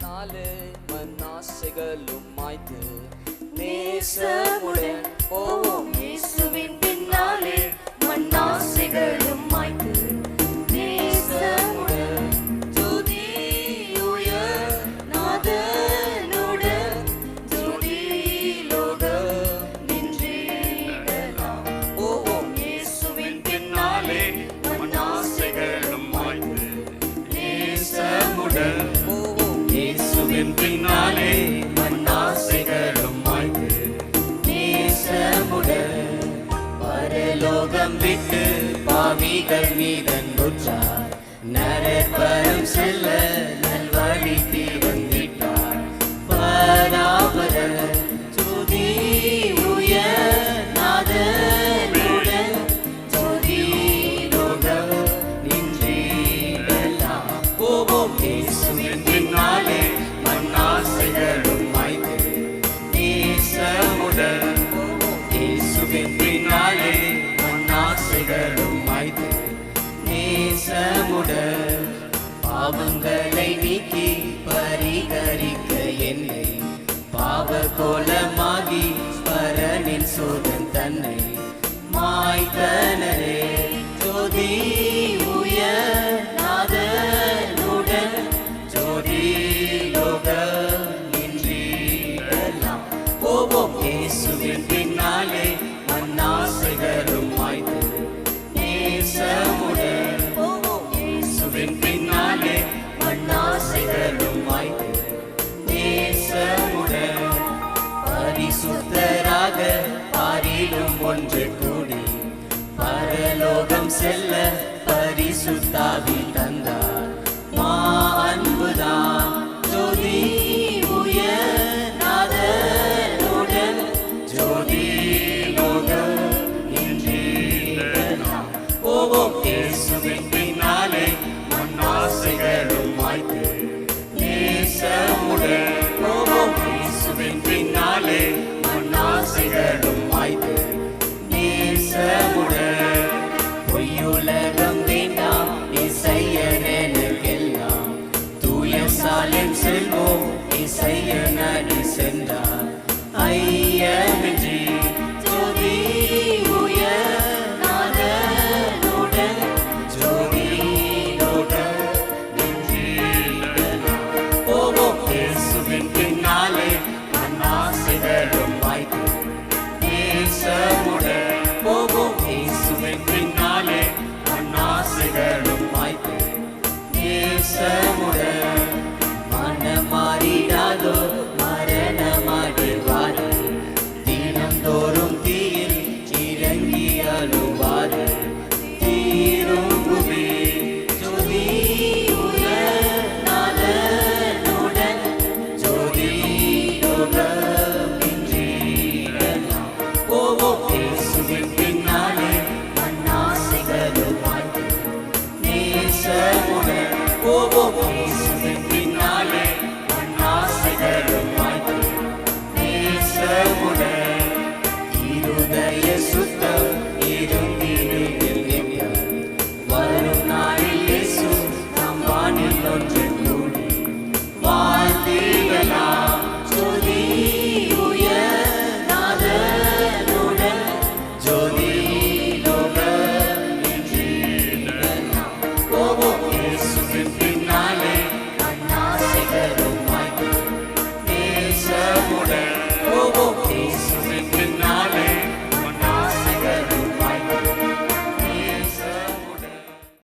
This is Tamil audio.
பின்னாலே மண்ணாசைகளும் மாய்த்து நேசமுடன் போவோம். இயேசுவின் பின்னாலே மண்ணாசைகளும் மாய்த்து நேசமுடன் துதியுய நாதனுடன் துதிலோகம் நின்றிடலாம். போவோம். இயேசுவின் பின்னாலே மண்ணாசைகளும் மாய்த்து நேசமுடன் போவோம். இயேசுவின் பின்னாலே மண்ணாசைகளும் மாய்த்து நேசமுடன் பரலோகம் விட்டு பாவிகள் மீதன்புற்றார் நரபரம் செல்ல நல்வழி திறந்திட்டார். பராபர துதி உயர் நாதனுடன் துதிலோகம் நின்றிடலாம். போவோம். இயேசுவின் பின்னாலே மண்ணாசைகளும் மாய்த்து நேசமுடன் இயேசுவின் பின்னாலே மண்ணாசைகளும் மாய்த்து நேசமுடன் பாவங்களை நீக்கி பரிகரிக்க என்னை பாவ கோலமாகி பரனின் சோதன் தன்னை மாய்த்தனரே ஜோதி உயர் நாதனுடன் ஜோதிலோகம் நின்றிடலாம். போவோம். இயேசுவின் பின்னாலே மண்ணாசைகளும் மாய்த்து நேசமுடன் இயேசுவின் பின்னாலே மண்ணாசைகளும் மாய்த்து நேசமுடன் பரிசுத்தராக பாரிலும் ஒன்று கூடி பரலோகம் செல்ல பரிசுத்தாவி தந்தார். மா அன்புதான் ஜோதி உயர் நாதனுடன் ஜோதிலோகம் நின்றிடலாம். போவோம். இயேசுவின் பின்னாலே மண்ணாசைகளும் மாய்த்து நேசமுடன் போவோம். இயேசுவின் பின்னாலே மண்ணாசைகளும் மாய்த்து நேசமுடன் பொய்யுலகம் வேண்டாம் இசையர் எனக்கெல்லாம் தூய சாலின் செல்வோம் இசையர் நடி சென்றார்.